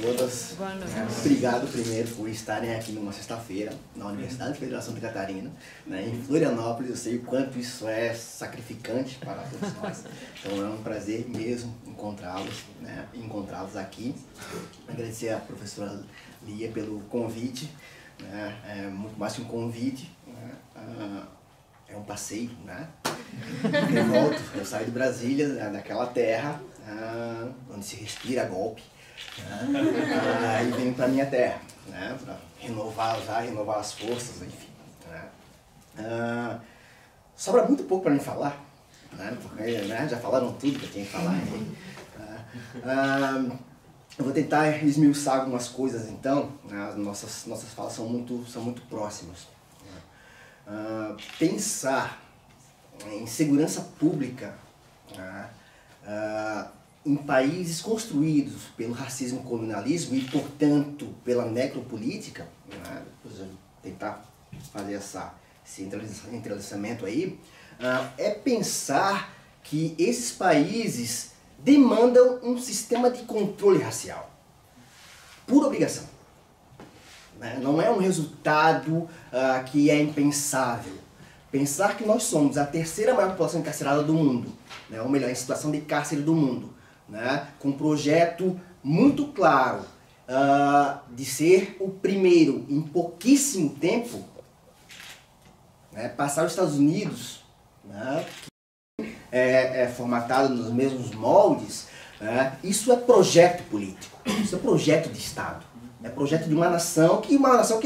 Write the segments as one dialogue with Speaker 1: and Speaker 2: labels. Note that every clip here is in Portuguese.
Speaker 1: todas.
Speaker 2: Boa noite.
Speaker 1: Obrigado primeiro por estarem aqui numa sexta-feira na Universidade Federal de Santa Catarina, em Florianópolis. Eu sei o quanto isso é sacrificante para todos nós. Então é um prazer mesmo encontrá-los aqui. Agradecer à professora Lia pelo convite. É muito mais que um convite. É um passeio, Eu volto, eu saio de Brasília, daquela terra onde se respira golpe, e venho para minha terra, para renovar as forças, enfim. Sobra muito pouco para mim falar, porque já falaram tudo que eu tinha que falar. Eu vou tentar esmiuçar algumas coisas, então. As nossas falas são muito próximas. Pensar em segurança pública em países construídos pelo racismo e colonialismo e, portanto, pela necropolítica, depois eu vou tentar fazer esse entrelaçamento aí, é pensar que esses países demandam um sistema de controle racial, por obrigação. Não é um resultado que é impensável. Pensar que nós somos a terceira maior população encarcerada do mundo, ou melhor, em situação de cárcere do mundo, com um projeto muito claro de ser o primeiro em pouquíssimo tempo, passar os Estados Unidos, que é formatado nos mesmos moldes, isso é projeto político, isso é projeto de Estado. É projeto de uma nação que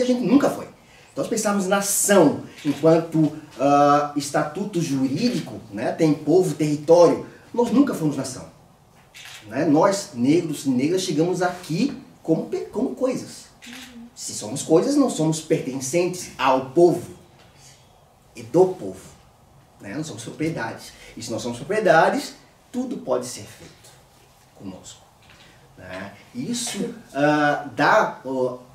Speaker 1: a gente nunca foi. Então, se pensarmos nação enquanto estatuto jurídico, tem povo, território, nós nunca fomos nação. Nós, negros e negras, chegamos aqui como coisas. Se somos coisas, não somos pertencentes ao povo e do povo. Não somos propriedades. E se nós somos propriedades, tudo pode ser feito conosco. Isso dá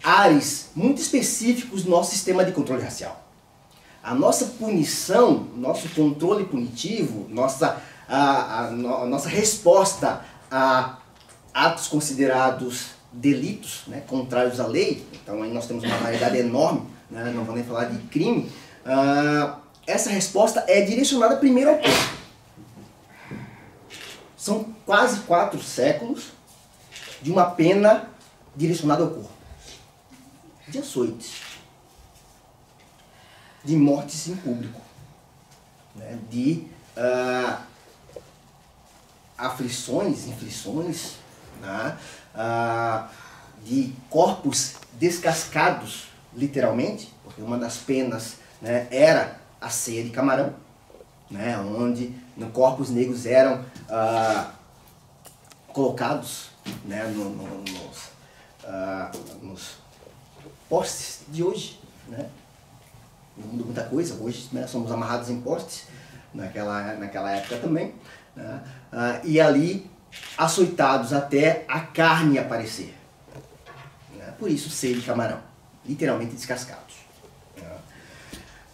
Speaker 1: ares muito específicos do nosso sistema de controle racial. A nossa punição, nosso controle punitivo, nossa resposta a atos considerados delitos, contrários à lei, então aí nós temos uma variedade enorme, não vou nem falar de crime, essa resposta é direcionada primeiro ao povo. São quase 4 séculos de uma pena direcionada ao corpo, de açoites, de mortes em público, de aflições, inflições, de corpos descascados, literalmente, porque uma das penas era a ceia de camarão, onde corpos negros eram colocados nos postes de hoje. Não muda muita coisa, hoje somos amarrados em postes, naquela época também, e ali açoitados até a carne aparecer. Por isso, ceia de camarão, literalmente descascados.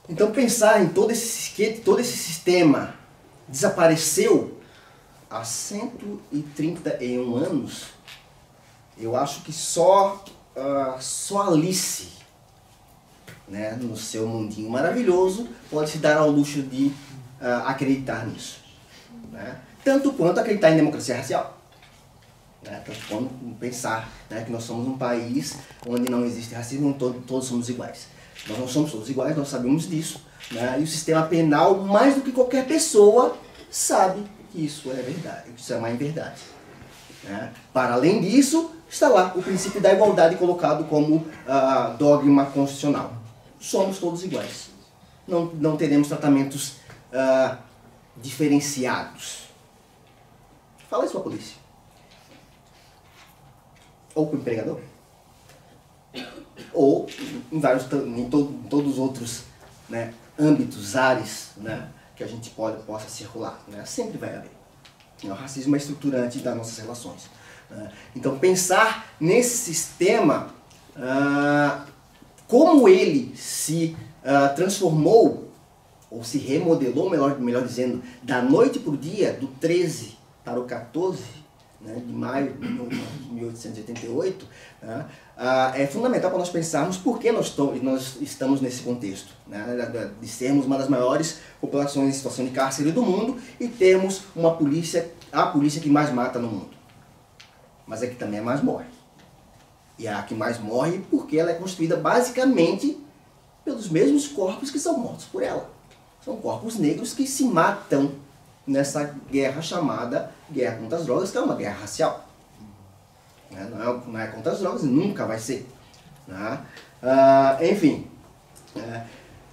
Speaker 1: Então, pensar em todo esse sistema desapareceu há 131 anos, eu acho que só Alice, no seu mundinho maravilhoso, pode se dar ao luxo de acreditar nisso. Tanto quanto acreditar em democracia racial. Tanto quanto pensar que nós somos um país onde não existe racismo, onde todos somos iguais. Nós não somos todos iguais, nós sabemos disso. E o sistema penal, mais do que qualquer pessoa, sabe que isso é verdade, que isso é uma verdade. Para além disso, está lá o princípio da igualdade colocado como dogma constitucional. Somos todos iguais. Não teremos tratamentos diferenciados. Fala isso para a polícia. Ou para o empregador. Ou em todos os outros âmbitos, áreas, que a gente possa circular. Sempre vai haver. O racismo é estruturante das nossas relações. Então, pensar nesse sistema, como ele se transformou, ou se remodelou, melhor dizendo, da noite para o dia, do 13 para o 14, né, de maio de 1888, né, é fundamental para nós pensarmos por que nós estamos nesse contexto, né, de sermos uma das maiores populações em situação de cárcere do mundo e termos uma polícia, a polícia que mais mata no mundo. Mas é que também mais morre. E é a que mais morre porque ela é construída basicamente pelos mesmos corpos que são mortos por ela. São corpos negros que se matam nessa guerra chamada guerra contra as drogas, que é uma guerra racial. Não é contra as drogas e nunca vai ser. Né? Enfim.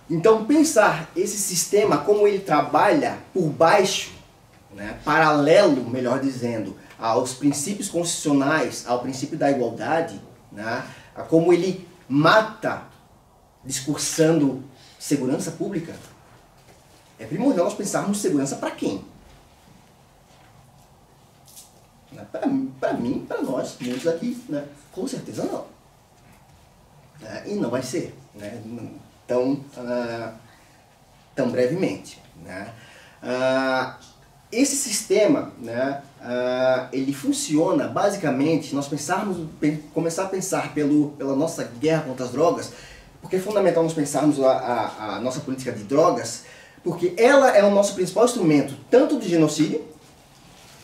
Speaker 1: Então pensar esse sistema, como ele trabalha por baixo, né, paralelo, melhor dizendo, aos princípios constitucionais, ao princípio da igualdade, né, a como ele mata discursando segurança pública, é primordial nós pensarmos segurança para quem? Para mim, para nós, muitos aqui, né, com certeza não. E não vai ser, né, tão brevemente. Né. Esse sistema, né, ele funciona basicamente, nós começar a pensar pela nossa guerra contra as drogas, porque é fundamental nós pensarmos a nossa política de drogas, porque ela é o nosso principal instrumento, tanto do genocídio,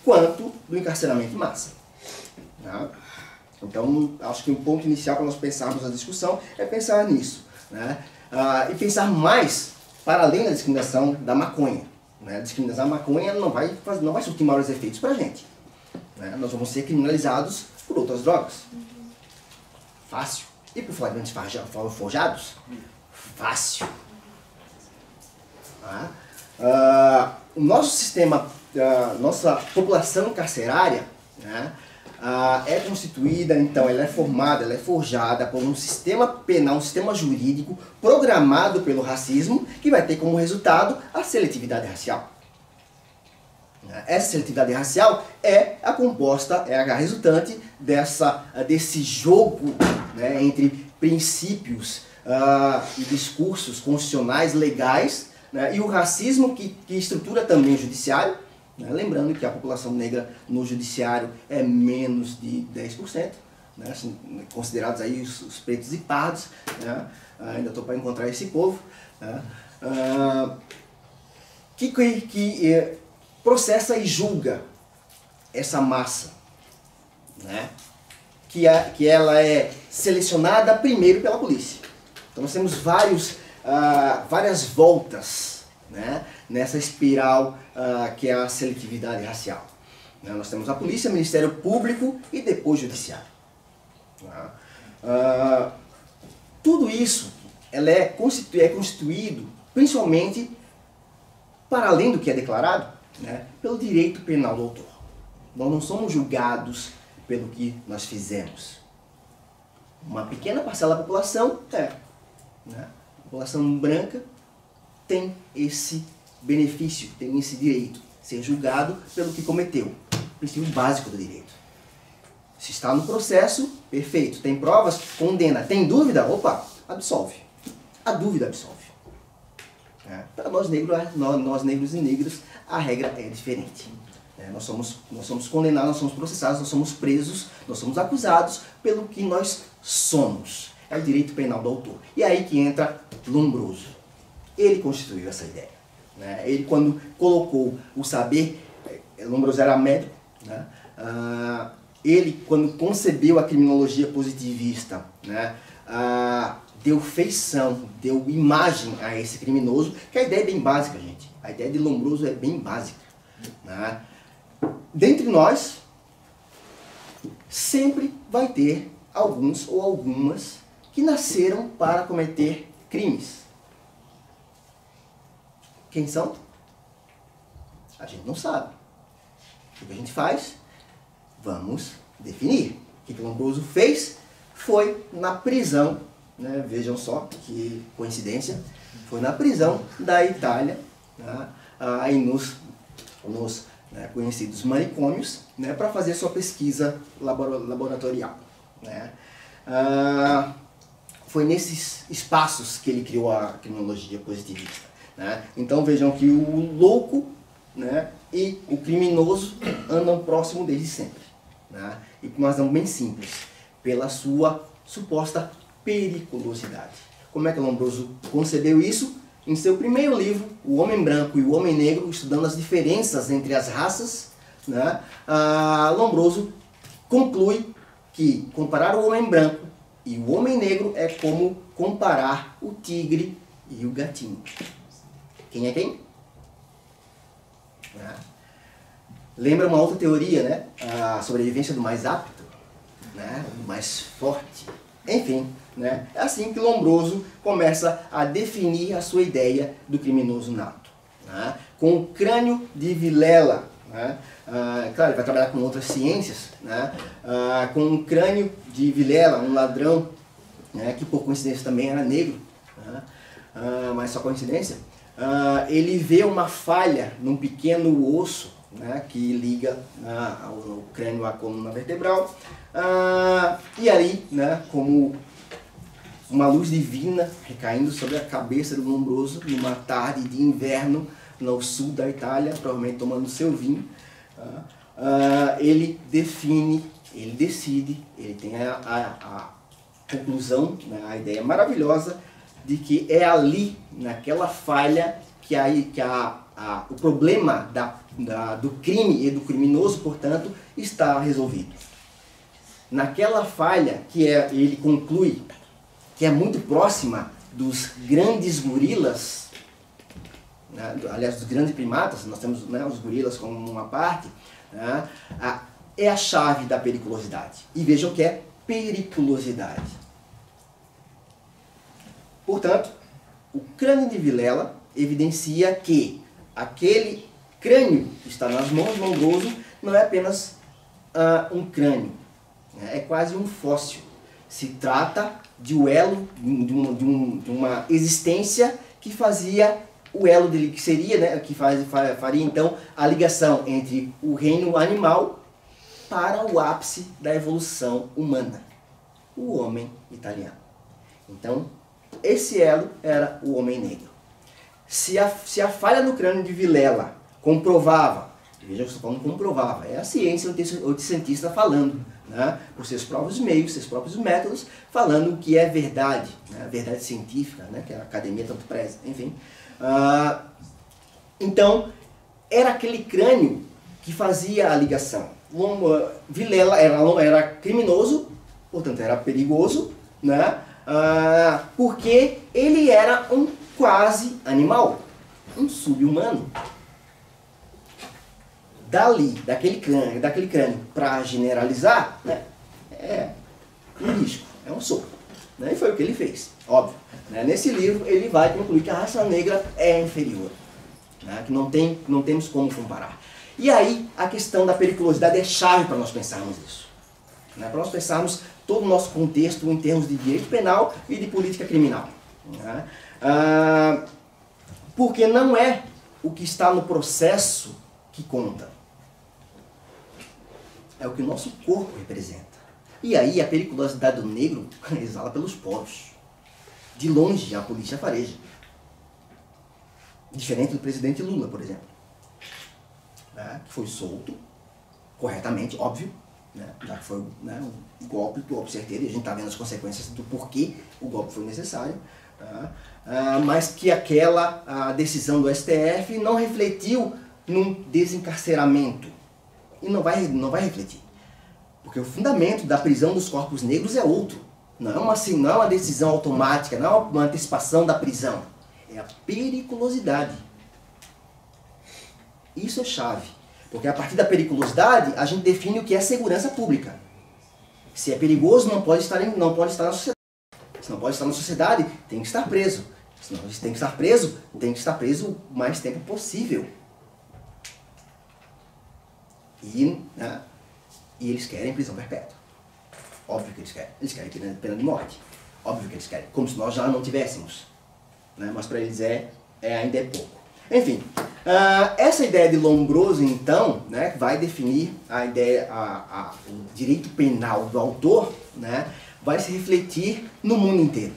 Speaker 1: quanto do encarceramento em massa. Né? Então, acho que o ponto inicial para nós pensarmos a discussão é pensar nisso. Né? E pensar mais para além da discriminação da maconha. Né? A discriminação da maconha não vai surtir maiores efeitos para a gente. Né? Nós vamos ser criminalizados por outras drogas. Fácil. E por flagrantes forjados? Fácil. O nosso sistema, nossa população carcerária, né, é constituída, então, ela é formada, ela é forjada por um sistema penal, um sistema jurídico programado pelo racismo, que vai ter como resultado a seletividade racial. Essa seletividade racial é a resultante desse jogo, né, entre princípios e discursos constitucionais legais, né, e o racismo que estrutura também o judiciário, né, lembrando que a população negra no judiciário é menos de 10%, né, considerados aí os pretos e pardos, né, ainda estou para encontrar esse povo, né, que processa e julga essa massa, né, que ela é selecionada primeiro pela polícia. Então nós temos várias voltas, né, nessa espiral que é a seletividade racial. Nós temos a polícia, o Ministério Público e depois o Judiciário. Tudo isso é constituído principalmente, para além do que é declarado, né, pelo direito penal do autor. Nós não somos julgados pelo que nós fizemos. Uma pequena parcela da população né, a população branca tem esse benefício, tem esse direito, ser julgado pelo que cometeu. Princípio básico do direito. Se está no processo, perfeito. Tem provas, condena. Tem dúvida? Opa, absolve. A dúvida absolve. Para nós negros e negras, a regra é diferente. Nós somos condenados, nós somos processados, nós somos presos, nós somos acusados pelo que nós somos. É o direito penal do autor. E é aí que entra Lombroso. Ele constituiu essa ideia. Ele, quando colocou o saber, Lombroso era médico, né? Ele, quando concebeu a criminologia positivista, né, deu feição, deu imagem a esse criminoso, que a ideia é bem básica, gente. A ideia de Lombroso é bem básica. Né? Dentre nós, sempre vai ter alguns ou algumas que nasceram para cometer crimes. Quem são? A gente não sabe. O que a gente faz? Vamos definir. O que Lombroso fez foi na prisão, né? Vejam só que coincidência, foi na prisão da Itália, né? Aí nos conhecidos manicômios, né? Para fazer sua pesquisa laboratorial. Né? Foi nesses espaços que ele criou a criminologia positivista. Né? Então vejam que o louco, né, e o criminoso andam próximo desde sempre. né? E por uma razão bem simples, pela sua suposta periculosidade. Como é que Lombroso concebeu isso? Em seu primeiro livro, O Homem Branco e o Homem Negro, estudando as diferenças entre as raças, né? Lombroso conclui que comparar o homem branco e o homem negro é como comparar o tigre e o gatinho. Quem é quem? Lembra uma outra teoria, né? A sobrevivência do mais apto, né? Do mais forte. Enfim, né? É assim que Lombroso começa a definir a sua ideia do criminoso nato, né? Com o crânio de Vilela, né? Claro, ele vai trabalhar com outras ciências, né? Com o crânio de Vilela, um ladrão, né? Que por coincidência também era negro, né? Mas só coincidência. Ele vê uma falha num pequeno osso, né, que liga o crânio à coluna vertebral, e aí, né, como uma luz divina recaindo sobre a cabeça do Lombroso numa tarde de inverno no sul da Itália, provavelmente tomando seu vinho, ele define, ele decide, ele tem a conclusão, né, a ideia maravilhosa de que é ali, naquela falha, que o problema do crime e do criminoso, portanto, está resolvido. Naquela falha que ele conclui que é muito próxima dos grandes gorilas, né, aliás, dos grandes primatas, nós temos, né, os gorilas como uma parte, né, é a chave da periculosidade. E vejam que é periculosidade. Portanto, o crânio de Vilela evidencia que aquele crânio que está nas mãos de Lombroso não é apenas um crânio, né? É quase um fóssil. Se trata de um elo, de uma existência que fazia o elo dele, que seria, né, que faria então a ligação entre o reino animal para o ápice da evolução humana, o homem italiano. Então, esse elo era o homem negro. Se a falha no crânio de Vilela comprovava, veja que eu estou falando comprovava, é a ciência oitocentista falando, né, por seus próprios meios, seus próprios métodos, falando o que é verdade, né, a verdade científica, né, que a academia tanto preza, enfim. Então, era aquele crânio que fazia a ligação. Vilela era criminoso, portanto era perigoso, né, porque ele era um quase animal, um sub-humano. Daquele crânio, para generalizar, né, é um risco, é um sopro. Né, e foi o que ele fez, óbvio. Né, nesse livro ele vai concluir que a raça negra é inferior, né, que não temos como comparar. E aí a questão da periculosidade é chave para nós pensarmos isso. Né, para nós pensarmos todo o nosso contexto em termos de direito penal e de política criminal. Né, porque não é o que está no processo que conta. É o que o nosso corpo representa. E aí a periculosidade do negro exala pelos poros. De longe a polícia fareja. Diferente do presidente Lula, por exemplo. Né, que foi solto, corretamente, óbvio, né, já que foi, né, um golpe certeiro, e a gente está vendo as consequências do porquê o golpe foi necessário. Tá? Mas que aquela decisão do STF não refletiu num desencarceramento. E não vai refletir. Porque o fundamento da prisão dos corpos negros é outro. Não é uma decisão automática, não é uma antecipação da prisão. É a periculosidade. Isso é chave. Porque a partir da periculosidade, a gente define o que é segurança pública. Se é perigoso, não pode estar na sociedade. Se não pode estar na sociedade, tem que estar preso. Se não tem que estar preso, tem que estar preso o mais tempo possível. E eles querem prisão perpétua. Óbvio que eles querem. Eles querem pena de morte. Óbvio que eles querem. Como se nós já não tivéssemos. Né? Mas para eles ainda é pouco. Enfim, essa ideia de Lombroso, então, né, vai definir a ideia, o direito penal do autor, né, vai se refletir no mundo inteiro.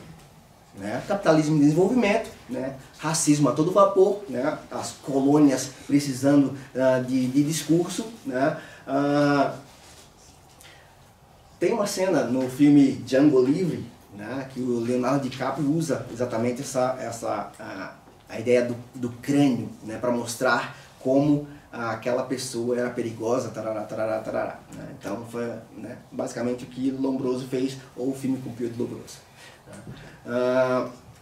Speaker 1: Né? Capitalismo em desenvolvimento, né? Racismo a todo vapor, né? As colônias precisando de discurso, né? Tem uma cena no filme Django Livre, né, que o Leonardo DiCaprio usa exatamente a ideia do crânio, né, para mostrar como aquela pessoa era perigosa, tarará, tarará, tarará, né? Então foi, né, basicamente o que Lombroso fez, ou o filme com Pio de Lombroso.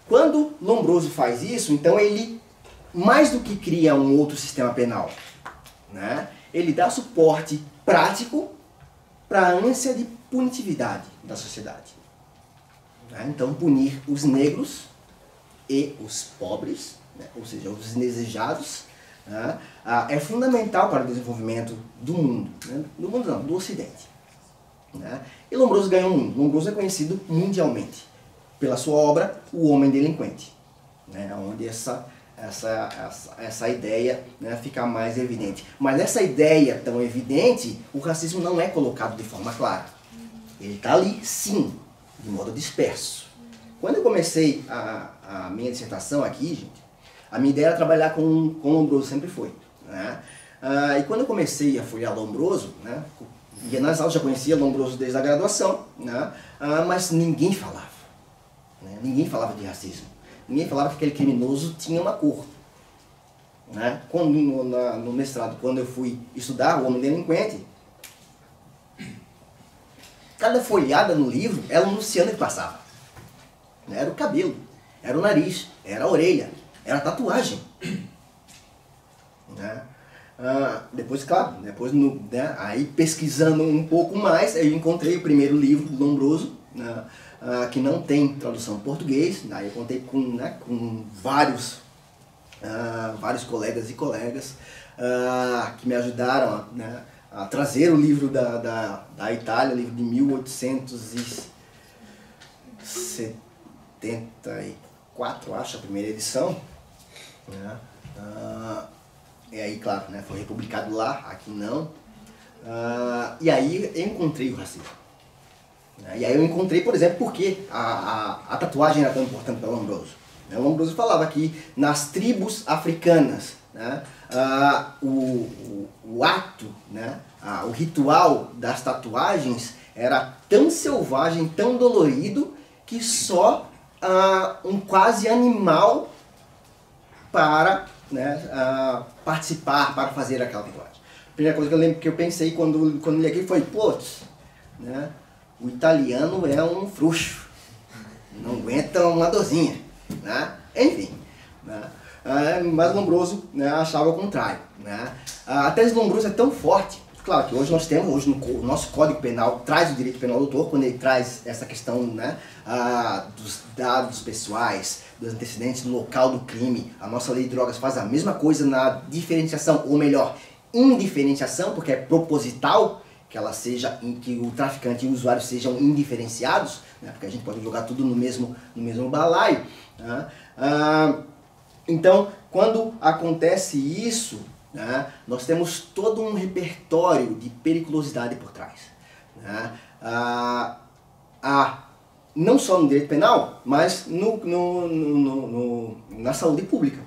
Speaker 1: Quando Lombroso faz isso, então ele, mais do que cria um outro sistema penal, né, ele dá suporte prático para a ânsia de punitividade da sociedade. Então, punir os negros e os pobres, né, ou seja, os indesejados, né, é fundamental para o desenvolvimento do mundo. Né, do mundo não, do Ocidente. Né. E Lombroso ganhou o mundo. Lombroso é conhecido mundialmente pela sua obra O Homem Delinquente, né, onde essa ideia, né, fica mais evidente. Mas essa ideia tão evidente, o racismo não é colocado de forma clara. Ele está ali, sim, de modo disperso. Quando eu comecei a minha dissertação aqui, gente, a minha ideia era trabalhar com Lombroso, sempre foi. Né? E quando eu comecei a folhear Lombroso, né, ia nas aulas, já conhecia Lombroso desde a graduação, né, mas ninguém falava. Né? Ninguém falava de racismo. Ninguém falava que aquele criminoso tinha uma cor. Né? Quando, no mestrado, quando eu fui estudar O Homem Delinquente, cada folhada no livro era um Luciano que passava. Era o cabelo, era o nariz, era a orelha, era a tatuagem. Né? Depois, claro, né, aí pesquisando um pouco mais, eu encontrei o primeiro livro do Lombroso, né, que não tem tradução em português. Aí eu contei com vários colegas e colegas que me ajudaram a trazer o livro da Itália, livro de 1874, acho, a primeira edição. Né? E aí, claro, né, foi republicado lá, aqui não. E aí eu encontrei o racismo. E aí eu encontrei, por exemplo, por que a tatuagem era tão importante para Lombroso. O Lombroso falava que nas tribos africanas, né, o ato, né, o ritual das tatuagens era tão selvagem, tão dolorido, que só um quase animal para, né, participar, para fazer aquela tatuagem. A primeira coisa que eu lembro que eu pensei quando li aqui foi, putz, né, o italiano é um frouxo, não aguenta uma dorzinha, né? Enfim, né? Mas Lombroso, né, achava o contrário. Né? A tese de Lombroso é tão forte, claro que hoje nós temos, o nosso Código Penal traz o direito penal do autor, quando ele traz essa questão, né, dos dados pessoais, dos antecedentes no local do crime. A nossa lei de drogas faz a mesma coisa na diferenciação, ou melhor, indiferenciação, porque é proposital, que ela seja, que o traficante e o usuário sejam indiferenciados, né, porque a gente pode jogar tudo no mesmo balaio. Né? Então, quando acontece isso, né, nós temos todo um repertório de periculosidade por trás. Né? Não só no direito penal, mas na saúde pública.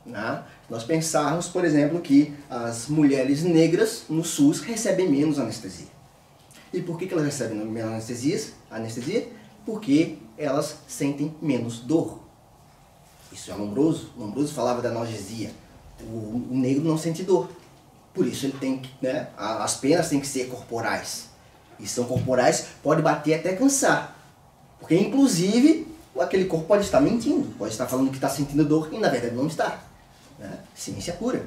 Speaker 1: Né? Nós pensarmos, por exemplo, que as mulheres negras no SUS recebem menos anestesia. E por que elas recebem menos anestesia? Porque elas sentem menos dor. Isso é Lombroso. Lombroso falava da analgesia. O negro não sente dor. Por isso ele tem que, né, as penas têm que ser corporais. E são corporais, pode bater até cansar. Porque inclusive aquele corpo pode estar mentindo, pode estar falando que está sentindo dor e na verdade não está. Né? Ciência pura.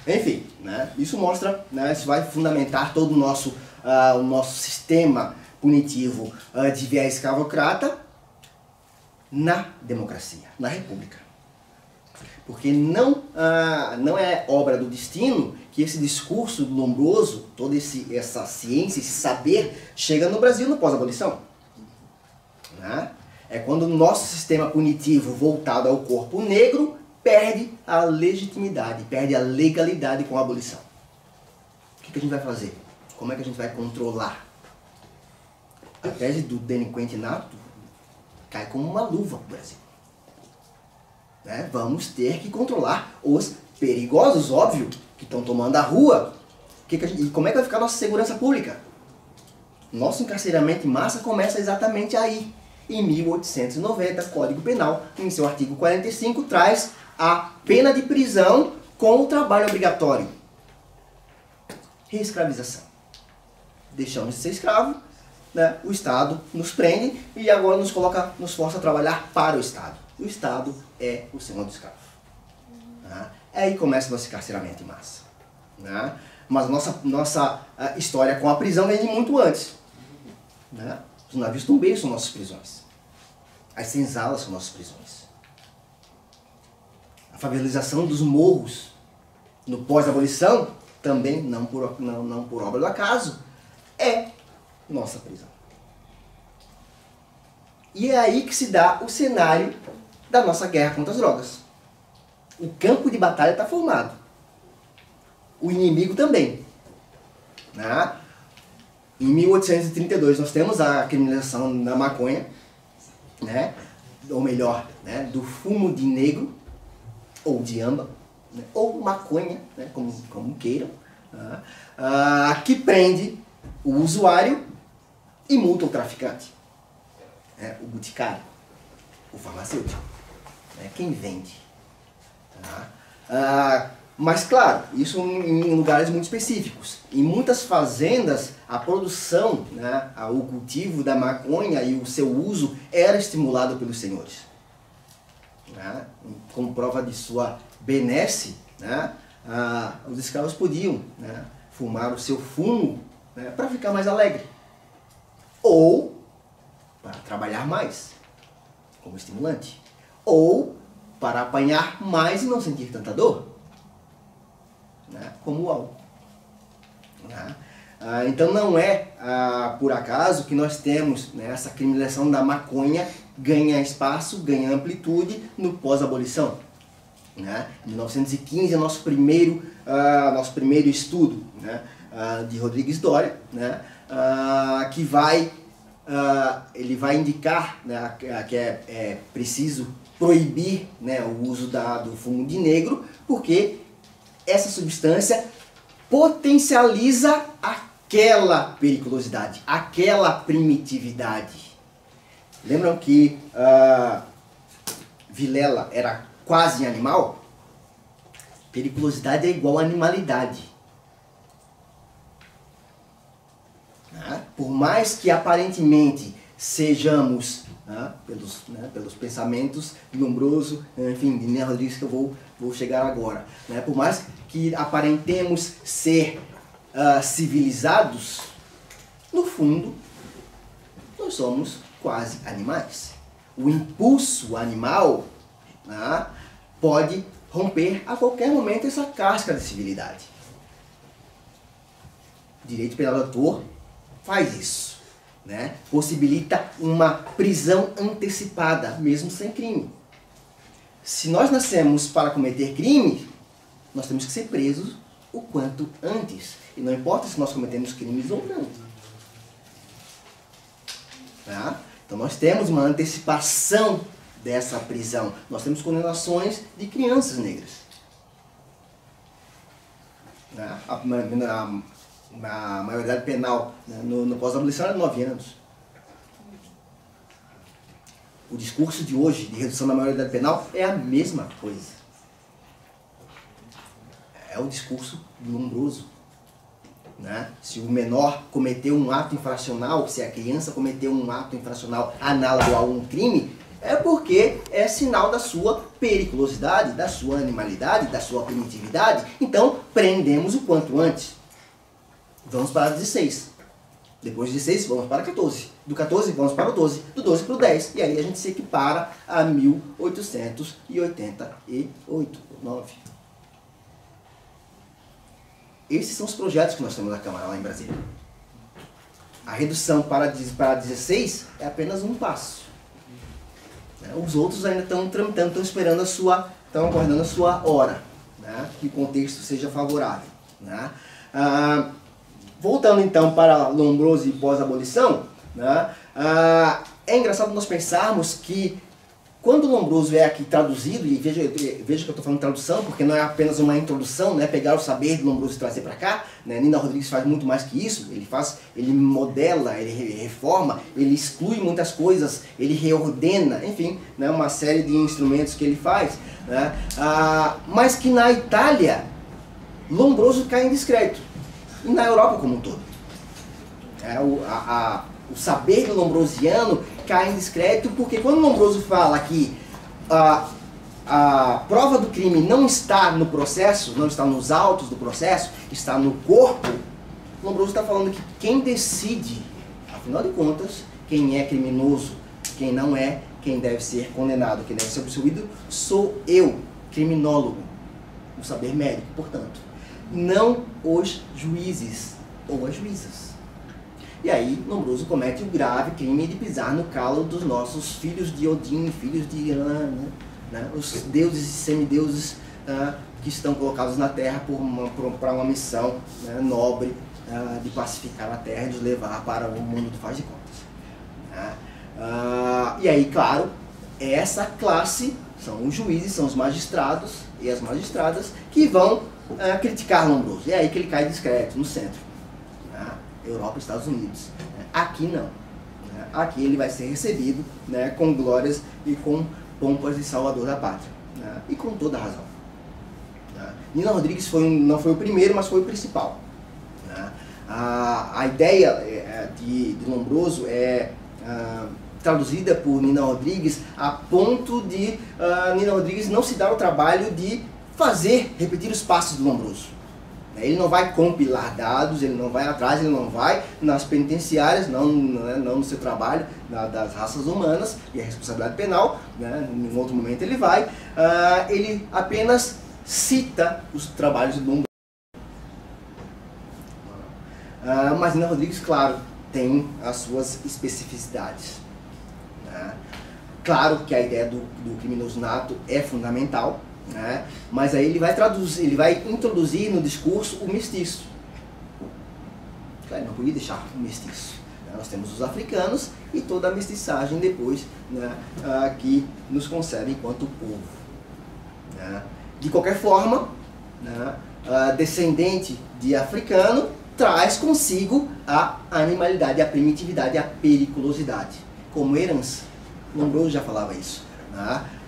Speaker 1: Enfim, né? Isso mostra, né, isso vai fundamentar todo o nosso sistema punitivo de viés escravocrata na democracia, na república. Porque não é obra do destino que esse discurso do Lombroso, toda essa ciência, esse saber, chega no Brasil no pós-abolição. Né? É quando o nosso sistema punitivo voltado ao corpo negro perde a legitimidade, perde a legalidade com a abolição. O que a gente vai fazer? Como é que a gente vai controlar? A tese do delinquente nato cai como uma luva para o Brasil. Né? Vamos ter que controlar os perigosos, óbvio, que estão tomando a rua. E como é que vai ficar a nossa segurança pública? Nosso encarceramento em massa começa exatamente aí. Em 1890, Código Penal, em seu artigo 45, traz a pena de prisão com o trabalho obrigatório. Reescravização. Deixamos de ser escravo, né? O Estado nos prende e agora nos força a trabalhar para o Estado. O Estado é o senhor do escravo. Né? Aí começa o nosso encarceramento em massa. Né? Mas nossa história com a prisão vem de muito antes. Né? Os navios tombeiros são nossas prisões. As senzalas são nossas prisões. A favelização dos morros no pós-abolição, também não por obra do acaso, é nossa prisão. E é aí que se dá o cenário da nossa guerra contra as drogas. O campo de batalha está formado. O inimigo também. Né? Em 1832 nós temos a criminalização da maconha, né? Ou melhor, né? Do fumo de negro, ou de amba, né? Ou maconha, né? como queiram, né? Que prende o usuário e multa o traficante, né? O boticário, o farmacêutico, né? Quem vende. Mas claro, isso em lugares muito específicos. Em muitas fazendas, a produção, né, o cultivo da maconha e o seu uso era estimulado pelos senhores. Né? Como prova de sua benesse, né, os escravos podiam, né, fumar o seu fumo, né, para ficar mais alegre. Ou para trabalhar mais, como estimulante. Ou para apanhar mais e não sentir tanta dor. Né, como o álcool. Né? Então não é por acaso que nós temos, né, essa criminalização da maconha ganha espaço, ganha amplitude no pós-abolição. Né? Em 1915 é nosso primeiro estudo, né, de Rodrigues Doria, né, que ele vai indicar, né, que é preciso proibir, né, o uso do fumo de negro, porque essa substância potencializa aquela periculosidade, aquela primitividade. Lembram que Vilela era quase animal? Periculosidade é igual a animalidade. Por mais que aparentemente sejamos, pelos pensamentos de Lombroso, enfim, de Né Rodrigues, que eu vou chegar agora, né? Por mais que aparentemos ser civilizados, no fundo, nós somos quase animais. O impulso animal, né, pode romper a qualquer momento essa casca de civilidade. O direito penal do autor faz isso, né? Possibilita uma prisão antecipada, mesmo sem crime. Se nós nascemos para cometer crime, nós temos que ser presos o quanto antes. E não importa se nós cometemos crimes ou não. Tá? Então nós temos uma antecipação dessa prisão. Nós temos condenações de crianças negras. Tá? A maioridade penal, né, no pós-abolição é 9 anos. O discurso de hoje, de redução da maioridade penal, é a mesma coisa. É o discurso do Lombroso. Né? Se o menor cometeu um ato infracional, se a criança cometeu um ato infracional análogo a um crime, é porque é sinal da sua periculosidade, da sua animalidade, da sua primitividade. Então, prendemos o quanto antes. Vamos para 16. Depois de 16, vamos para 14. Do 14, vamos para o 12. Do 12 para o 10. E aí a gente se equipara a 1888, 9. Esses são os projetos que nós temos na Câmara, lá em Brasília. A redução para 16 é apenas um passo. Os outros ainda estão tramitando, estão aguardando a sua hora, né? Que o contexto seja favorável. Né? Voltando então para Lombroso e pós-abolição, né? É engraçado nós pensarmos que Quando o Lombroso é aqui traduzido, e veja que eu estou falando tradução, porque não é apenas uma introdução, né, pegar o saber do Lombroso e trazer para cá, né, Nina Rodrigues faz muito mais que isso, ele modela, ele reforma, ele exclui muitas coisas, ele reordena, enfim, né, uma série de instrumentos que ele faz, né, mas que na Itália, Lombroso cai em descrédito, e na Europa como um todo. O saber do lombrosiano cai em descrédito porque quando o Lombroso fala que a prova do crime não está no processo, não está nos autos do processo, está no corpo, o Lombroso está falando que quem decide, afinal de contas, quem é criminoso, quem não é, quem deve ser condenado, quem deve ser absolvido, sou eu, criminólogo, o saber médico, portanto, não os juízes ou as juízas. E aí, Lombroso comete o grave crime de pisar no calo dos nossos filhos de Odin, filhos de Irã, né? Os deuses e semideuses que estão colocados na Terra para uma missão, né, nobre de pacificar a Terra e nos levar para o mundo do faz de contas. E aí, claro, essa classe são os juízes, são os magistrados e as magistradas que vão criticar Lombroso. E é aí que ele cai discreto, no centro. Europa e Estados Unidos. Aqui não. Aqui ele vai ser recebido, né, com glórias e com pompas de salvador da pátria. E com toda a razão. Nina Rodrigues não foi o primeiro, mas foi o principal. A ideia de Lombroso é traduzida por Nina Rodrigues a ponto de Nina Rodrigues não se dar o trabalho de repetir os passos do Lombroso. Ele não vai compilar dados, ele não vai atrás, ele não vai nas penitenciárias, não no seu trabalho das raças humanas e a responsabilidade penal, né? Em outro momento ele vai, ele apenas cita os trabalhos do Lombroso. Mas Nina Rodrigues, claro, tem as suas especificidades. Claro que a ideia do criminoso nato é fundamental, né? Mas aí ele vai introduzir no discurso o mestiço. Claro, não podia deixar o mestiço. Nós temos os africanos e toda a mestiçagem depois, né, que nos concebe enquanto povo. De qualquer forma, né, descendente de africano traz consigo a animalidade, a primitividade, a periculosidade, como herança. Lombroso já falava isso.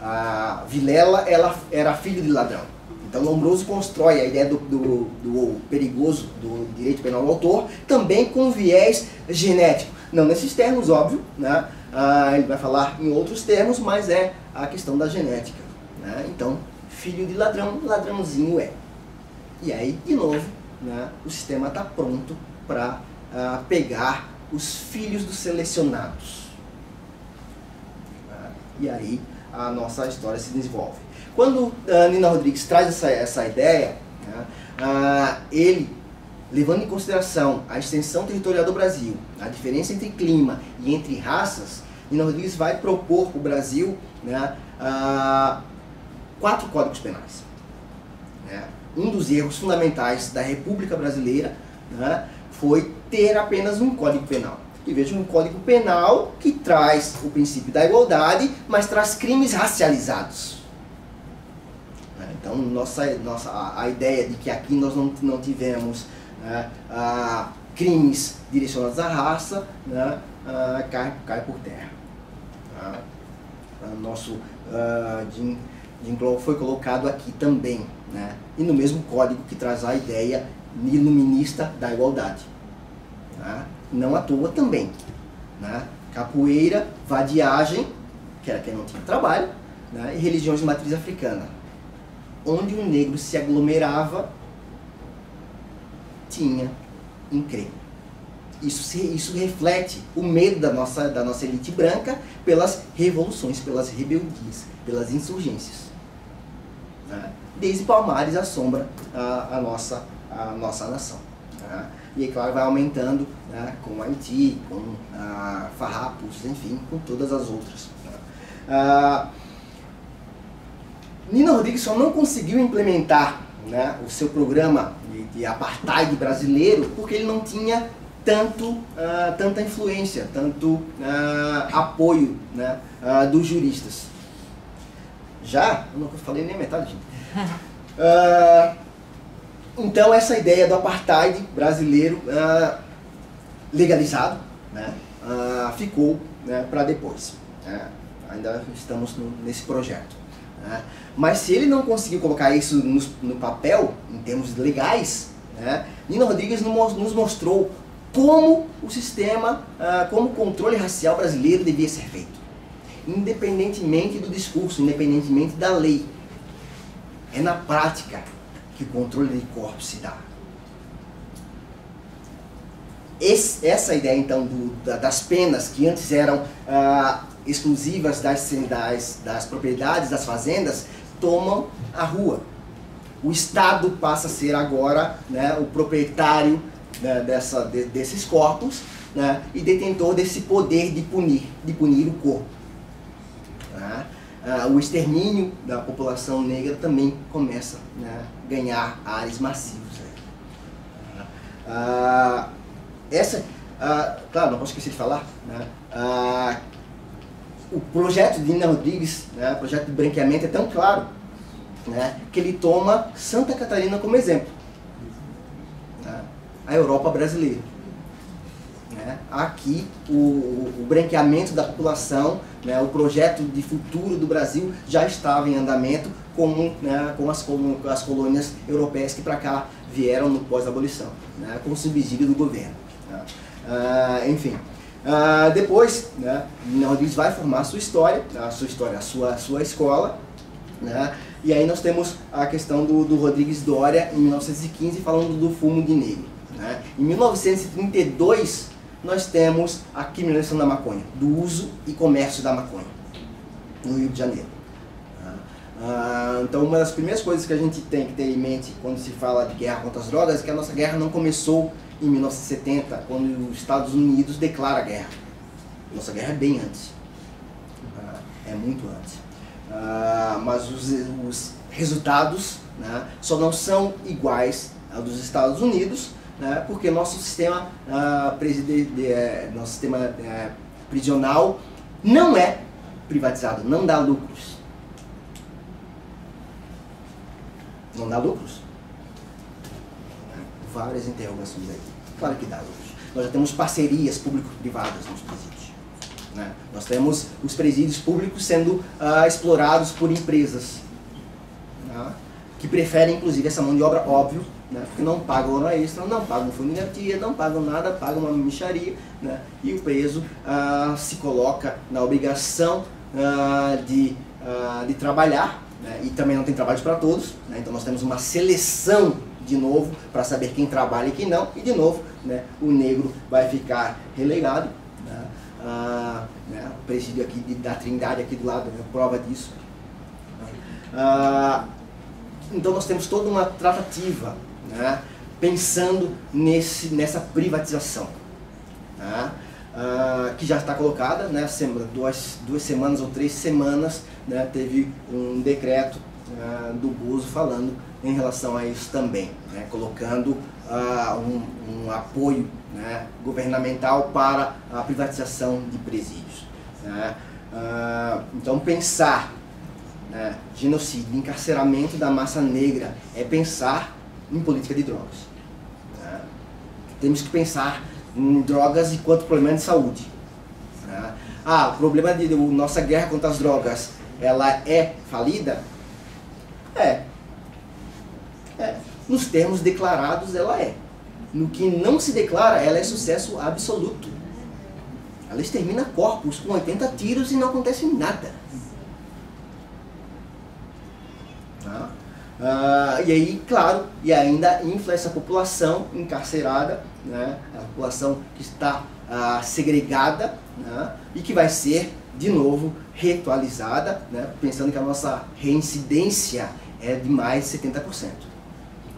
Speaker 1: A Vilela, ela era filho de ladrão. Então Lombroso constrói a ideia do perigoso, do direito penal do autor, também com viés genético. Não nesses termos, óbvio, né? Ele vai falar em outros termos, mas é a questão da genética. Né? Então, filho de ladrão, ladrãozinho é. E aí, de novo, né, o sistema está pronto para pegar os filhos dos selecionados. E aí a nossa história se desenvolve. Quando Nina Rodrigues traz essa ideia, né, ele, levando em consideração a extensão territorial do Brasil, a diferença entre clima e entre raças, Nina Rodrigues vai propor para o Brasil, né, 4 códigos penais. Um dos erros fundamentais da República Brasileira, né, foi ter apenas um código penal. E veja, um código penal que traz o princípio da igualdade, mas traz crimes racializados. Então, a ideia de que aqui nós não tivemos crimes direcionados à raça, né, cai por terra. Nosso Jim Crow foi colocado aqui também, né, e no mesmo código que traz a ideia iluminista da igualdade. Não à toa também. Capoeira, vadiagem, que era quem não tinha trabalho, né, e religiões de matriz africana. Onde um negro se aglomerava, tinha encrenca. Isso reflete o medo da nossa elite branca pelas revoluções, pelas rebeldias, pelas insurgências. Desde Palmares assombra a nossa nação. E, claro, vai aumentando, né, com Haiti, com Farrapos, enfim, com todas as outras. Nina Rodrigues só não conseguiu implementar, né, o seu programa de apartheid brasileiro porque ele não tinha tanta influência, tanto apoio, né, dos juristas. Já? Eu não falei nem a metade, gente. Então essa ideia do apartheid brasileiro legalizado, né, ficou, né, para depois. Né? Ainda estamos nesse projeto. Né? Mas se ele não conseguiu colocar isso no papel, em termos legais, né, Nino Rodrigues nos mostrou como o sistema, como o controle racial brasileiro devia ser feito. Independentemente do discurso, independentemente da lei. É na prática que o controle de corpos se dá. Essa ideia, então, das penas que antes eram exclusivas das propriedades, das fazendas, tomam a rua. O Estado passa a ser agora, né, o proprietário, né, desses corpos, né, e detentor desse poder de punir o corpo. Né? O extermínio da população negra também começa, né, a ganhar áreas massivas. Claro, não posso esquecer de falar, né, o projeto de Nino Rodrigues, né, o projeto de branqueamento é tão claro, né, que ele toma Santa Catarina como exemplo, né, a Europa brasileira. Né. Aqui o branqueamento da população, né, o projeto de futuro do Brasil já estava em andamento com as colônias europeias que para cá vieram no pós-abolição, né, com o subsídio do governo. Né. Enfim, depois, né, Nino Rodrigues vai formar a sua história, a sua escola, né, e aí nós temos a questão do Rodrigues Doria em 1915 falando do fumo de negro. Né. Em 1932 nós temos a criminalização da maconha, do uso e comércio da maconha no Rio de Janeiro. Então uma das primeiras coisas que a gente tem que ter em mente quando se fala de guerra contra as drogas é que a nossa guerra não começou em 1970, quando os Estados Unidos declara a guerra. Nossa guerra é bem antes, é muito antes. Mas os resultados, né, só não são iguais aos dos Estados Unidos, né, porque nosso sistema, prisional não é privatizado, não dá lucros. Não dá lucros? Várias interrogações aí. Claro que dá lucros. Nós já temos parcerias público-privadas nos presídios. Né? Nós temos os presídios públicos sendo explorados por empresas, né, que preferem inclusive essa mão de obra, óbvio, né, porque não pagam hora extra, não pagam fundo de garantia, não pagam nada, pagam uma mixaria, né, e o preso se coloca na obrigação de trabalhar, né, e também não tem trabalho para todos, né, então nós temos uma seleção de novo para saber quem trabalha e quem não, e de novo, né, o negro vai ficar relegado. Né, o presídio aqui da Trindade aqui do lado, né, prova disso. Então nós temos toda uma tratativa, né, pensando nessa privatização, né, que já está colocada, né, duas semanas ou 3 semanas, né, teve um decreto do Bozo falando em relação a isso também, né, colocando um apoio, né, governamental para a privatização de presídios. Né. Então pensar, né, genocídio, encarceramento da massa negra é pensar em política de drogas. Né. Temos que pensar em drogas enquanto problema de saúde. Né. O problema de nossa guerra contra as drogas, ela é falida? Nos termos declarados ela é. No que não se declara, ela é sucesso absoluto. Ela extermina corpos com 80 tiros e não acontece nada. E aí, claro, e ainda infla essa população encarcerada, né, a população que está segregada, né, e que vai ser, de novo, reatualizada, né, pensando que a nossa reincidência é de mais de 70%.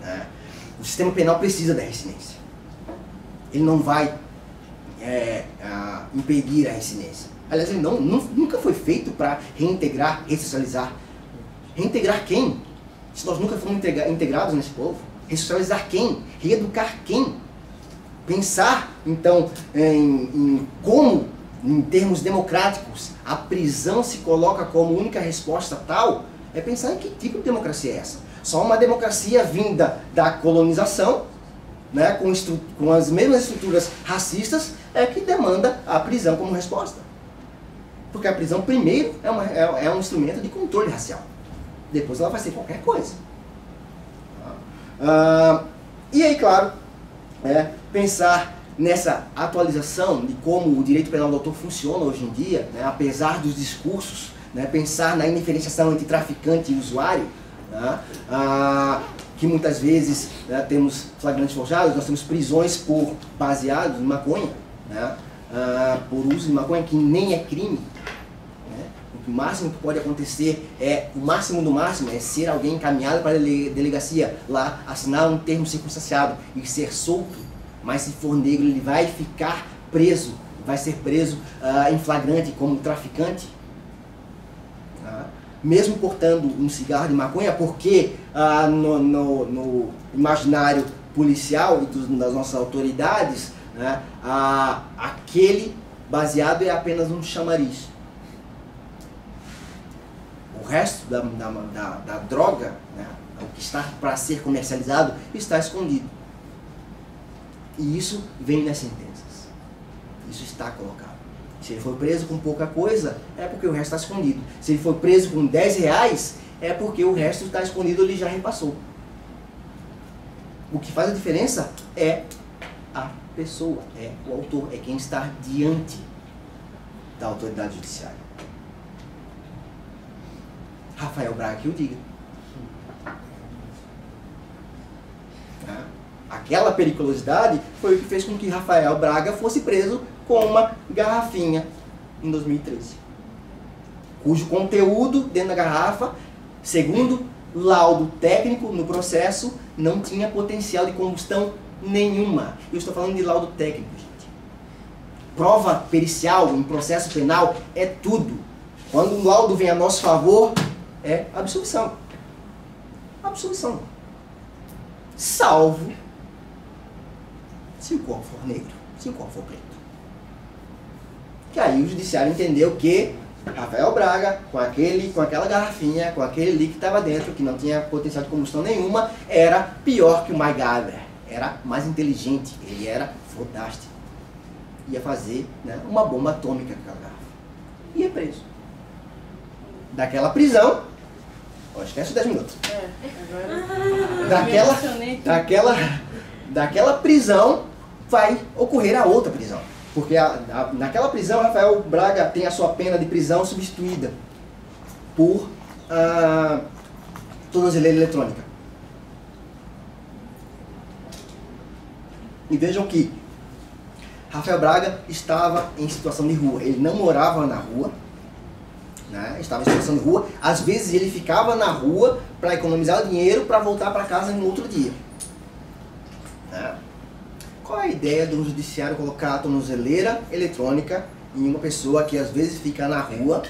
Speaker 1: Né. O sistema penal precisa da reincidência. Ele não vai impedir a reincidência. Aliás, ele nunca foi feito para reintegrar, ressocializar. Reintegrar quem? Se nós nunca fomos integrados nesse povo. Ressocializar quem? Reeducar quem? Pensar, então, em como, em termos democráticos, a prisão se coloca como única resposta tal, é pensar em que tipo de democracia é essa. Só uma democracia vinda da colonização, né, com as mesmas estruturas racistas, é que demanda a prisão como resposta. Porque a prisão, primeiro, é um instrumento de controle racial. Depois ela vai ser qualquer coisa. E aí, claro, pensar nessa atualização de como o direito penal do autor funciona hoje em dia, né, apesar dos discursos, né, pensar na indiferenciação entre traficante e usuário, né, que muitas vezes, né, temos flagrantes forjados, nós temos prisões por baseados em maconha, né, por uso de maconha, que nem é crime. Né, o máximo que pode acontecer o máximo do máximo é ser alguém encaminhado para a delegacia, lá assinar um termo circunstanciado e ser solto. Mas se for negro, ele vai ficar preso, vai ser preso em flagrante como traficante. Mesmo portando um cigarro de maconha, porque no imaginário policial e das nossas autoridades, né, aquele baseado é apenas um chamariz. O resto da droga, né, o que está para ser comercializado, está escondido. E isso vem nas sentenças. Isso está colocado. Se ele for preso com pouca coisa, é porque o resto está escondido. Se ele for preso com 10 reais, é porque o resto está escondido, ele já repassou. O que faz a diferença é a pessoa, é o autor, é quem está diante da autoridade judiciária. Rafael Braga que o diga. Aquela periculosidade foi o que fez com que Rafael Braga fosse preso com uma garrafinha em 2013. Cujo conteúdo dentro da garrafa, segundo laudo técnico no processo, não tinha potencial de combustão nenhuma. Eu estou falando de laudo técnico, gente. Prova pericial em processo penal é tudo. Quando o laudo vem a nosso favor, é absolvição. Absolvição. Salvo se o corpo for negro, se o corpo for preto. Que aí o judiciário entendeu que Rafael Braga, com aquela garrafinha, com aquele líquido que estava dentro, que não tinha potencial de combustão nenhuma, era pior que o MacGyver. Era mais inteligente, ele era fodástico. Ia fazer, né, uma bomba atômica com aquela garrafa. E é preso. Daquela prisão, esquece os 10 minutos. Daquela prisão vai ocorrer a outra prisão. Porque naquela prisão, Rafael Braga tem a sua pena de prisão substituída por tornozeleira eletrônica. E vejam que Rafael Braga estava em situação de rua. Ele não morava na rua, né? Estava em situação de rua. Às vezes ele ficava na rua para economizar o dinheiro para voltar para casa no outro dia. Qual é a ideia do judiciário colocar a tornozeleira eletrônica em uma pessoa que às vezes fica na rua?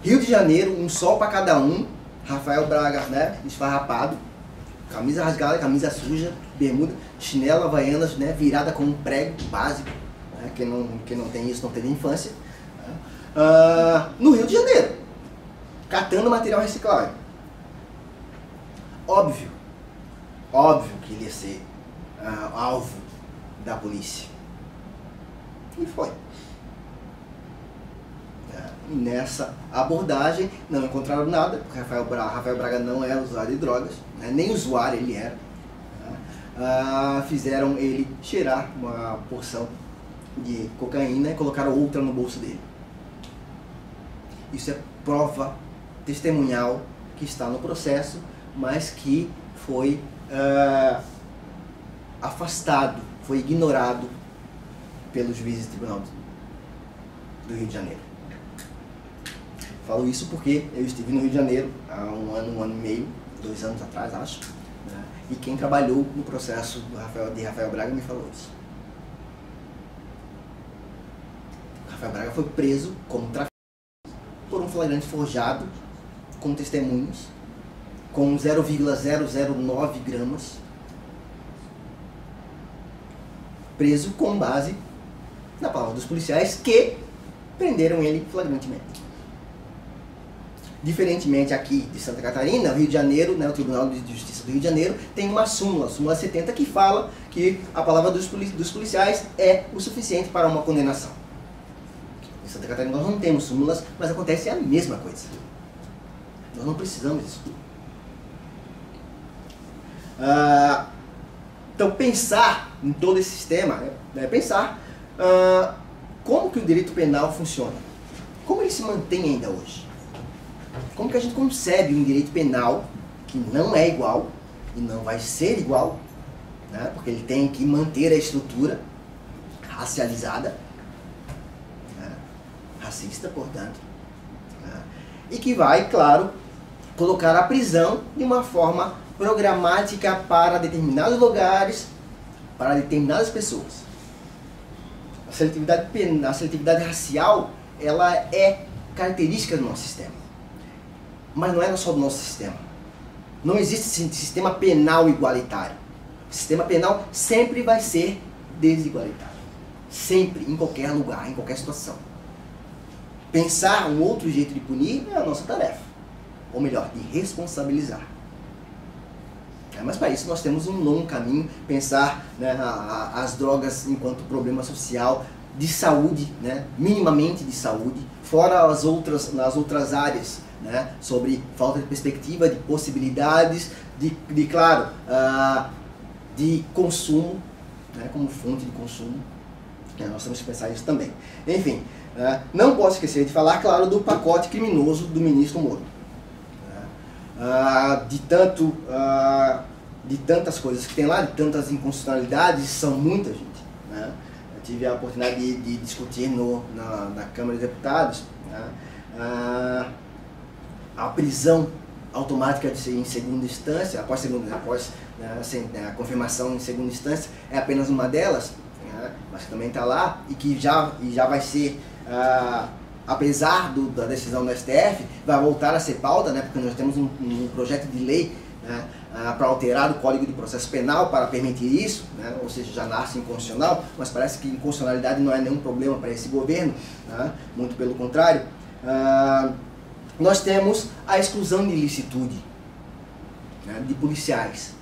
Speaker 1: Rio de Janeiro, um sol para cada um. Rafael Braga, né, esfarrapado, camisa rasgada, camisa suja, bermuda, chinelo, havaianas, né, virada com um prego básico. Né, quem não tem isso não teve infância. No Rio de Janeiro, catando material reciclável. Óbvio que ele ia ser alvo da polícia. E foi. E nessa abordagem não encontraram nada, porque Rafael Braga não era usuário de drogas, né? Nem usuário ele era. Fizeram ele cheirar uma porção de cocaína e colocaram outra no bolso dele. Isso é prova testemunhal que está no processo, mas que foi afastado, foi ignorado pelos juízes do Tribunal do Rio de Janeiro. Falo isso porque eu estive no Rio de Janeiro há um ano e meio, 2 anos atrás, acho, né? E quem trabalhou no processo de Rafael Braga me falou isso. Rafael Braga foi preso como traficante por um flagrante forjado, com testemunhos, com 0,009 gramas, preso com base na palavra dos policiais que prenderam ele flagrantemente. Diferentemente aqui de Santa Catarina, o Rio de Janeiro, né, o Tribunal de Justiça do Rio de Janeiro, tem uma súmula, a súmula 70, que fala que a palavra dos policiais é o suficiente para uma condenação. Em Santa Catarina nós não temos súmulas, mas acontece a mesma coisa. Nós não precisamos disso. Então pensar em todo esse sistema, pensar como que o direito penal funciona, como ele se mantém ainda hoje, como que a gente concebe um direito penal que não é igual e não vai ser igual, né, porque ele tem que manter a estrutura racializada, né, racista, portanto, né, e que vai, claro, colocar a prisão de uma forma programática para determinados lugares, para determinadas pessoas. A seletividade racial, ela é característica do nosso sistema. Mas não é só do nosso sistema. Não existe sistema penal igualitário. O sistema penal sempre vai ser desigualitário. Sempre, em qualquer lugar, em qualquer situação. Pensar um outro jeito de punir é a nossa tarefa. Ou melhor, de responsabilizar. Mas para isso nós temos um longo caminho, pensar, né, as drogas enquanto problema social, de saúde, né, minimamente de saúde, fora nas outras áreas, né, sobre falta de perspectiva, de possibilidades, claro, de consumo, né, como fonte de consumo. Nós temos que pensar isso também. Enfim, não posso esquecer de falar, claro, do pacote criminoso do ministro Moro. De tantas coisas que tem lá, de tantas inconstitucionalidades, são muitas, gente, né? Eu tive a oportunidade de discutir na Câmara de Deputados, né? A prisão automática em segunda instância, após a confirmação em segunda instância, é apenas uma delas, né? Mas que também está lá e que já vai ser... apesar da decisão do STF, vai voltar a ser pauta, né, porque nós temos um projeto de lei, né, para alterar o Código de Processo Penal para permitir isso, né, ou seja, já nasce inconstitucional, mas parece que inconstitucionalidade não é nenhum problema para esse governo, né, muito pelo contrário. Nós temos a exclusão de ilicitude, né, de policiais.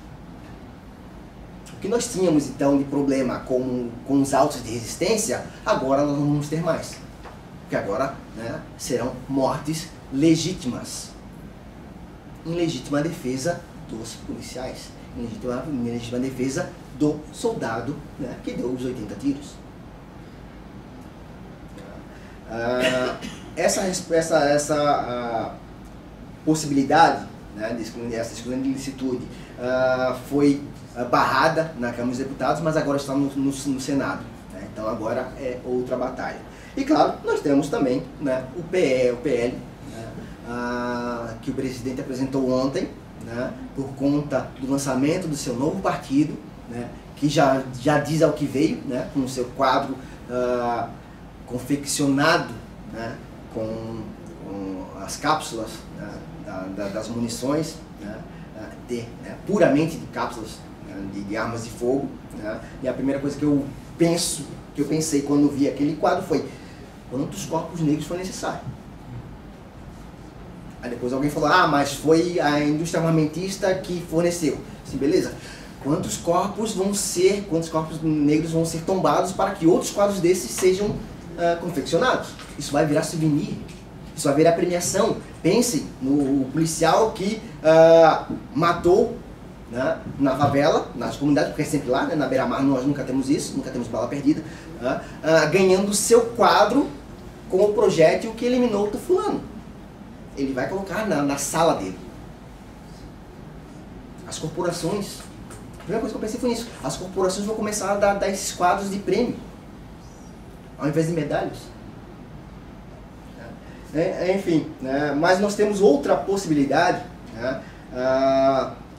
Speaker 1: O que nós tínhamos então de problema com os autos de resistência, agora nós não vamos ter mais. Porque agora, né, serão mortes legítimas, em legítima defesa dos policiais, em legítima defesa do soldado, né, que deu os 80 tiros. Essa possibilidade, né, essa exclusão de ilicitude foi barrada na Câmara dos Deputados, mas agora está no Senado. Né, então agora é outra batalha. E claro, nós temos também, né, o PL, né, que o presidente apresentou ontem, né, por conta do lançamento do seu novo partido, né, que já diz ao que veio, né, com o seu quadro confeccionado, né, com as cápsulas, né, das munições, né, puramente de cápsulas, né, de armas de fogo. Né, e a primeira coisa que eu pensei quando vi aquele quadro foi: quantos corpos negros foi necessário? Aí depois alguém falou: mas foi a indústria armamentista que forneceu. Sim, beleza. Quantos corpos negros vão ser tombados para que outros quadros desses sejam confeccionados? Isso vai virar souvenir, isso vai virar premiação. Pensem no policial que matou, né, na favela, nas comunidades, porque é sempre lá, né, na beira-mar nós nunca temos isso, nunca temos bala perdida, ganhando seu quadro com o projétil que eliminou o fulano. Ele vai colocar na sala dele. As corporações, a primeira coisa que eu pensei foi nisso, as corporações vão começar a dar esses quadros de prêmio, ao invés de medalhas. Enfim, né, mas nós temos outra possibilidade, né,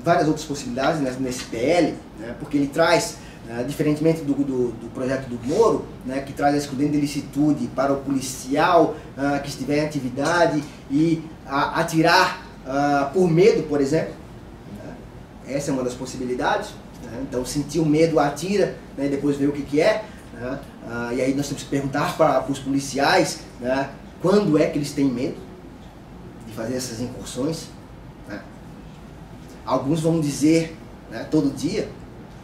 Speaker 1: várias outras possibilidades, né, nesse PL, né, porque ele traz, diferentemente do projeto do Moro, né, que traz a excludente de ilicitude para o policial que estiver em atividade e atirar por medo, por exemplo. Né, essa é uma das possibilidades. Né, então, sentir o medo, atira, né, e depois vê o que é. Né, e aí nós temos que perguntar para os policiais, né, quando é que eles têm medo de fazer essas incursões, né? Alguns vão dizer, né, todo dia,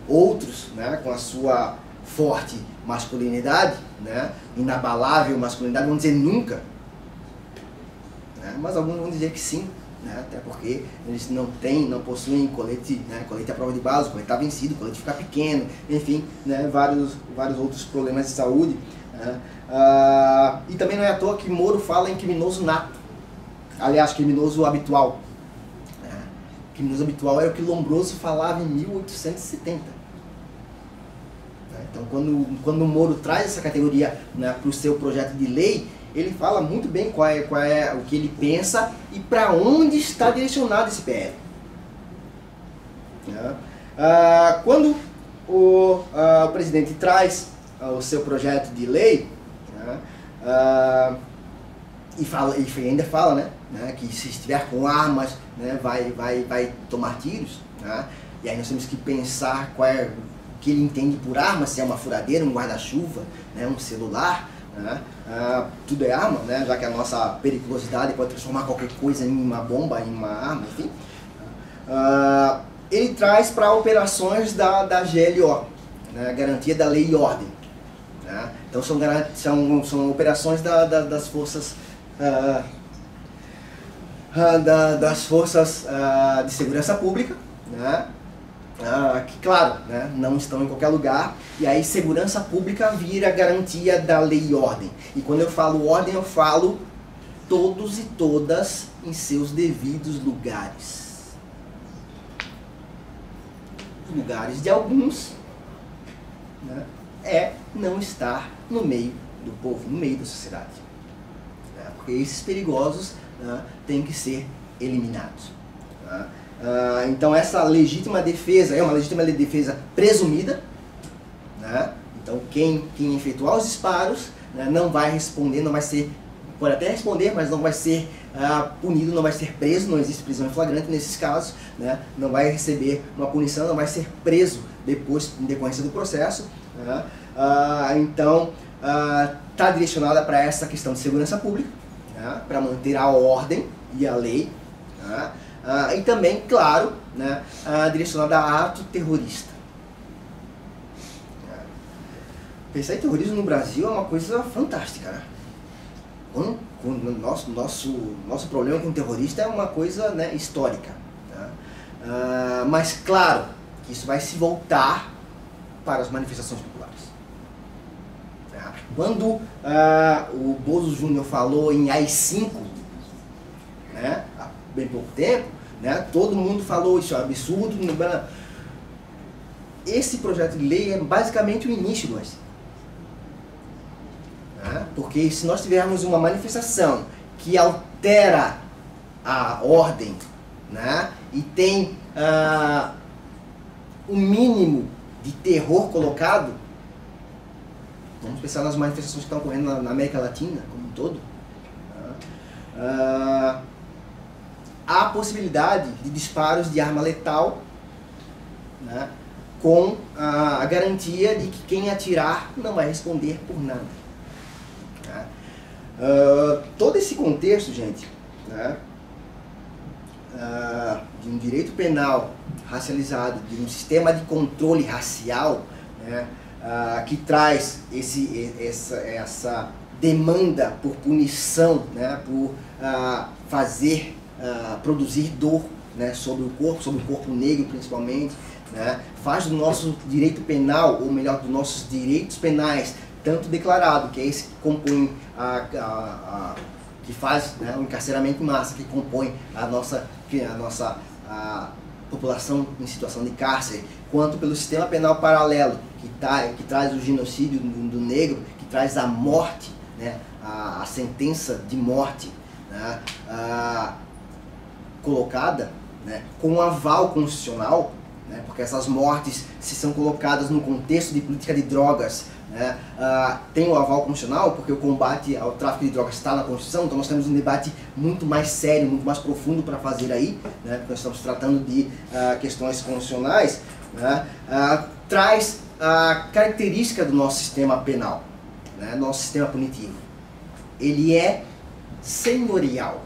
Speaker 1: outros, né, com a sua forte masculinidade, né, inabalável masculinidade, vão dizer nunca, né? Mas alguns vão dizer que sim, né, até porque eles não possuem colete, né, colete à prova de bala, o colete está vencido, o colete fica pequeno, enfim, né, vários outros problemas de saúde, né? E também não é à toa que Moro fala em criminoso nato, aliás, criminoso habitual. Criminoso habitual era o que Lombroso falava em 1870. Então, quando o Moro traz essa categoria, né, para o seu projeto de lei, ele fala muito bem qual é o que ele pensa e para onde está direcionado esse PL. Quando o presidente traz o seu projeto de lei, né, e ainda fala, né, que se estiver com armas, né, vai tomar tiros, né? E aí nós temos que pensar qual é o que ele entende por arma, se é uma furadeira, um guarda-chuva, né, um celular, né? Tudo é arma, né, já que a nossa periculosidade pode transformar qualquer coisa em uma bomba, em uma arma, enfim. Ele traz para operações da GLO, né, Garantia da Lei e Ordem, né? Então são operações das forças de segurança pública, né? Que, claro, né, não estão em qualquer lugar, e aí segurança pública vira garantia da lei e ordem. E quando eu falo ordem, eu falo todos e todas em seus devidos lugares. Os lugares de alguns, né, é não estar no meio do povo, no meio da sociedade, né? Porque esses perigosos, né, têm que ser eliminados, né? Então essa legítima defesa é uma legítima defesa presumida, né? Então quem efetuar os disparos, né, não vai responder, não vai ser, pode até responder, mas não vai ser punido, não vai ser preso, não existe prisão em flagrante nesses casos, né? Não vai receber uma punição, não vai ser preso depois, em decorrência do processo, né? Então está direcionada para essa questão de segurança pública, né, para manter a ordem e a lei, né? E também, claro, né, direcionada a ato terrorista. Pensar em terrorismo no Brasil é uma coisa fantástica, né? Nosso problema com o terrorista é uma coisa, né, histórica, né? Mas claro que isso vai se voltar para as manifestações populares. Quando o Bozo Júnior falou em AI-5, né, há bem pouco tempo, né, todo mundo falou isso é um absurdo. Esse projeto de lei é basicamente o início do AI-5. Né, porque se nós tivermos uma manifestação que altera a ordem, né, e tem um mínimo de terror colocado, vamos pensar nas manifestações que estão ocorrendo na América Latina como um todo, há possibilidade de disparos de arma letal, né, com a garantia de que quem atirar não vai responder por nada. Né? Todo esse contexto, gente, né, de um direito penal racializado, de um sistema de controle racial, né, que traz essa demanda por punição, né, por produzir dor, né, sobre o corpo negro principalmente, né, faz do nosso direito penal, ou melhor, dos nossos direitos penais, tanto declarado, que é esse que compõe que faz, né, o encarceramento em massa, que compõe a nossa população em situação de cárcere, quanto pelo sistema penal paralelo, que traz o genocídio do negro, que traz a morte, né, a sentença de morte, né, colocada, né, com aval constitucional, né, porque essas mortes, se são colocadas no contexto de política de drogas, né, tem o aval constitucional, porque o combate ao tráfico de drogas está na Constituição. Então nós temos um debate muito mais sério, muito mais profundo para fazer aí, né, porque nós estamos tratando de questões constitucionais, né, traz a característica do nosso sistema penal, né, nosso sistema punitivo. Ele é senhorial.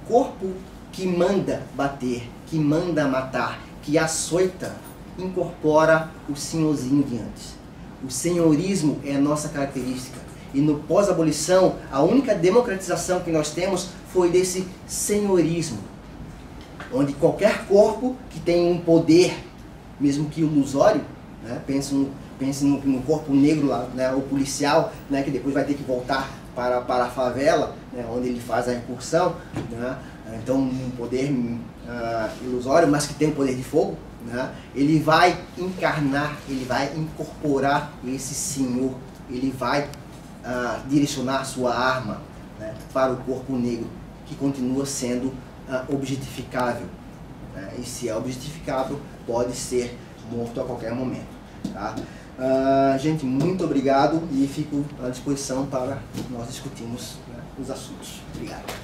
Speaker 1: corpo que manda bater, que manda matar, que açoita, incorpora o senhorzinho de antes. O senhorismo é a nossa característica. E no pós-abolição, a única democratização que nós temos foi desse senhorismo, onde qualquer corpo que tem um poder, mesmo que ilusório, né? Pense no corpo negro lá, né? O policial, né? Que depois vai ter que voltar para a favela, né? Onde ele faz a incursão, né? Então um poder ilusório, mas que tem o poder de fogo, né? Ele vai encarnar, ele vai incorporar esse senhor, ele vai direcionar sua arma, né? Para o corpo negro, que continua sendo objetificável, né? E se é objetificável, pode ser morto a qualquer momento, tá? Gente, muito obrigado e fico à disposição para nós discutirmos, né, os assuntos. Obrigado.